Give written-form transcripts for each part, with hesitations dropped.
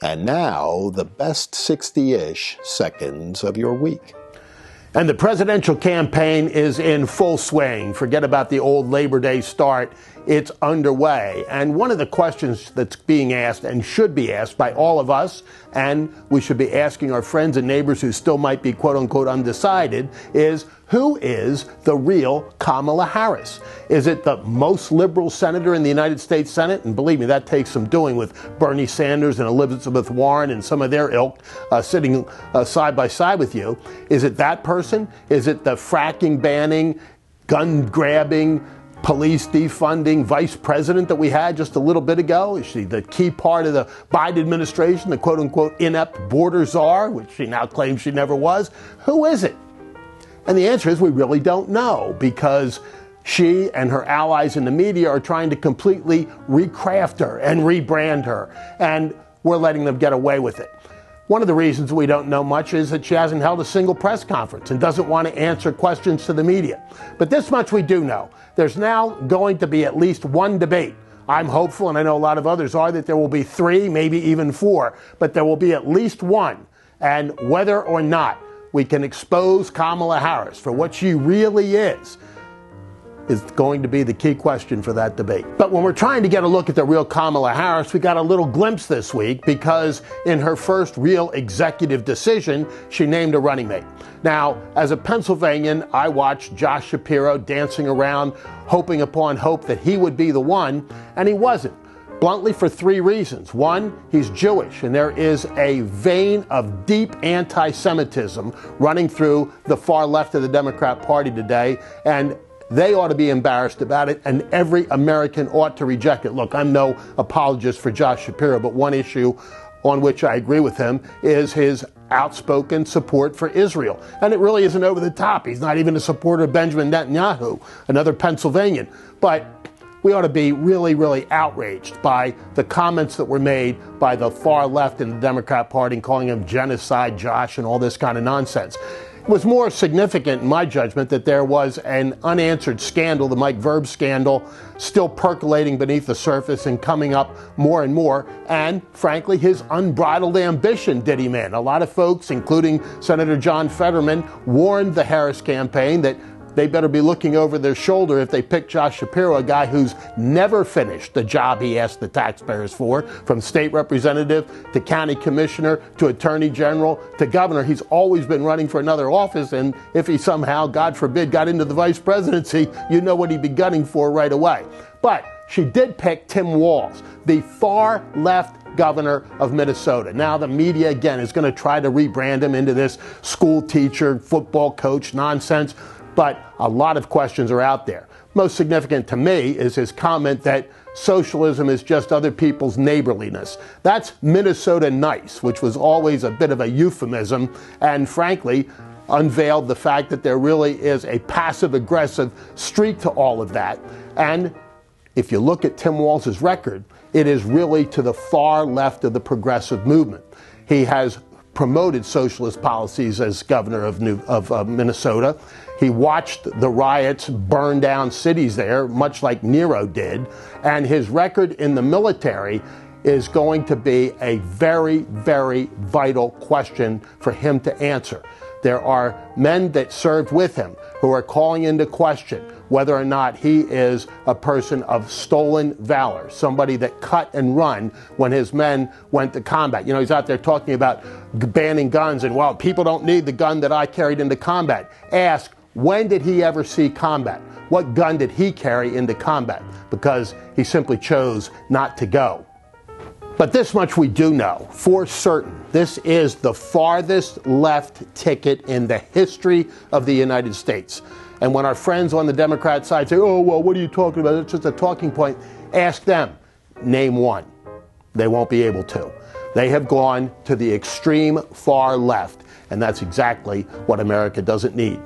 And now, the best 60-ish seconds of your week. And the presidential campaign is in full swing. Forget about the old Labor Day start. It's underway. And one of the questions that's being asked and should be asked by all of us, and we should be asking our friends and neighbors who still might be quote unquote undecided, is who is the real Kamala Harris? Is it the most liberal senator in the United States Senate? And believe me, that takes some doing with Bernie Sanders and Elizabeth Warren and some of their ilk sitting side by side with you. Is it that person? Is it the fracking banning, gun grabbing, police defunding vice president that we had just a little bit ago? Is she the key part of the Biden administration, the quote-unquote inept border czar, which she now claims she never was? Who is it? And the answer is we really don't know, because she and her allies in the media are trying to completely recraft her and rebrand her, and we're letting them get away with it. One of the reasons we don't know much is that she hasn't held a single press conference and doesn't want to answer questions to the media. But this much we do know. There's now going to be at least one debate. I'm hopeful, and I know a lot of others are, that there will be 3, maybe even 4, but there will be at least one. And whether or not we can expose Kamala Harris for what she really is going to be the key question for that debate. But when we're trying to get a look at the real Kamala Harris, we got a little glimpse this week, because in her first real executive decision, she named a running mate. Now, as a Pennsylvanian, I watched Josh Shapiro dancing around, hoping upon hope that he would be the one, and he wasn't. Bluntly, for 3 reasons. One, he's Jewish, and there is a vein of deep anti-Semitism running through the far left of the Democrat Party today, and they ought to be embarrassed about it, and every American ought to reject it. Look, I'm no apologist for Josh Shapiro, but one issue on which I agree with him is his outspoken support for Israel. And it really isn't over the top. He's not even a supporter of Benjamin Netanyahu, another Pennsylvanian. But we ought to be really, really outraged by the comments that were made by the far left in the Democrat Party, calling him genocide Josh and all this kind of nonsense. It was more significant, in my judgment, that there was an unanswered scandal, the Mike Verb scandal, still percolating beneath the surface and coming up more and more. And frankly, his unbridled ambition did him in. A lot of folks, including Senator John Fetterman, warned the Harris campaign that they better be looking over their shoulder if they pick Josh Shapiro, a guy who's never finished the job he asked the taxpayers for, from state representative to county commissioner to attorney general to governor. He's always been running for another office, and if he somehow, God forbid, got into the vice presidency, you know what he'd be gunning for right away. But she did pick Tim Walz, the far left governor of Minnesota. Now the media, again, is going to try to rebrand him into this school teacher, football coach nonsense. But a lot of questions are out there. Most significant to me is his comment that socialism is just other people's neighborliness. That's Minnesota nice, which was always a bit of a euphemism, and frankly, unveiled the fact that there really is a passive-aggressive streak to all of that. And if you look at Tim Walz's record, it is really to the far left of the progressive movement. He has promoted socialist policies as governor of Minnesota. He watched the riots burn down cities there, much like Nero did. And his record in the military is going to be a very, very vital question for him to answer. There are men that served with him who are calling into question whether or not he is a person of stolen valor, somebody that cut and run when his men went to combat. You know, he's out there talking about banning guns and, well, people don't need the gun that I carried into combat. Ask, when did he ever see combat? What gun did he carry into combat? Because he simply chose not to go. But this much we do know for certain. This is the farthest left ticket in the history of the United States. And when our friends on the Democrat side say, oh, well, what are you talking about? It's just a talking point. Ask them. Name one. They won't be able to. They have gone to the extreme far left. And that's exactly what America doesn't need.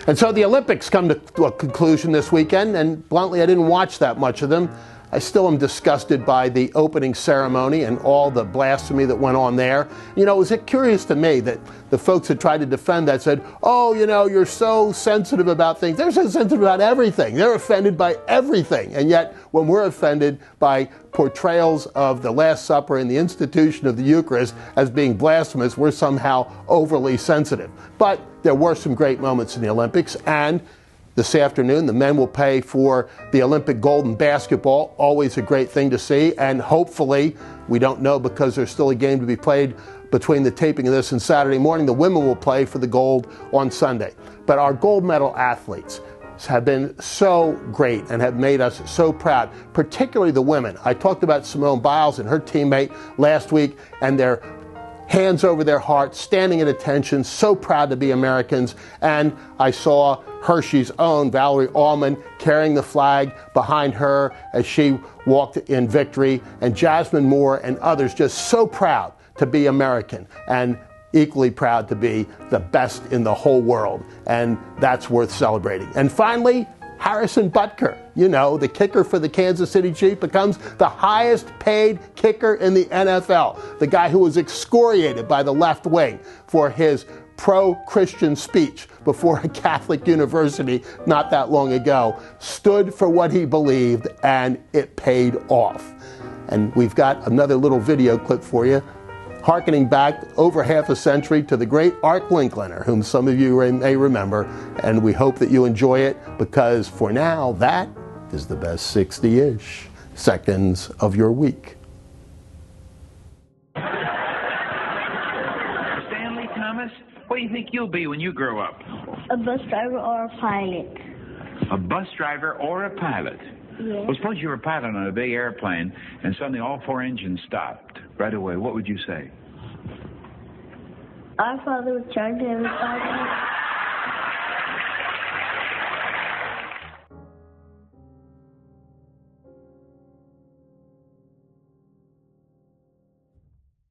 And so the Olympics come to a conclusion this weekend. And bluntly, I didn't watch that much of them. I still am disgusted by the opening ceremony and all the blasphemy that went on there. You know, it was curious to me that the folks that tried to defend that said, oh, you know, you're so sensitive about things. They're so sensitive about everything. They're offended by everything. And yet, when we're offended by portrayals of the Last Supper and the institution of the Eucharist as being blasphemous, we're somehow overly sensitive. But there were some great moments in the Olympics, and this afternoon, the men will play for the Olympic gold in basketball. Always a great thing to see. And hopefully, we don't know because there's still a game to be played between the taping of this and Saturday morning, the women will play for the gold on Sunday. But our gold medal athletes have been so great and have made us so proud, particularly the women. I talked about Simone Biles and her teammate last week, and their hands over their hearts, standing at attention, so proud to be Americans. And I saw Hershey's own Valerie Allman carrying the flag behind her as she walked in victory, and Jasmine Moore and others just so proud to be American and equally proud to be the best in the whole world. And that's worth celebrating. And finally, Harrison Butker, you know, the kicker for the Kansas City Chiefs, becomes the highest paid kicker in the NFL. The guy who was excoriated by the left wing for his pro-Christian speech before a Catholic university not that long ago, stood for what he believed, and it paid off. And we've got another little video clip for you, harkening back over half a century to the great Art Linkletter, whom some of you may remember, and we hope that you enjoy it, because for now, that is the best 60-ish seconds of your week. Stanley Thomas, what do you think you'll be when you grow up? A bus driver or a pilot. A bus driver or a pilot? Yes. Well, suppose you were a pilot on a big airplane and suddenly all four engines stopped right away. What would you say? Our Father which art in heaven,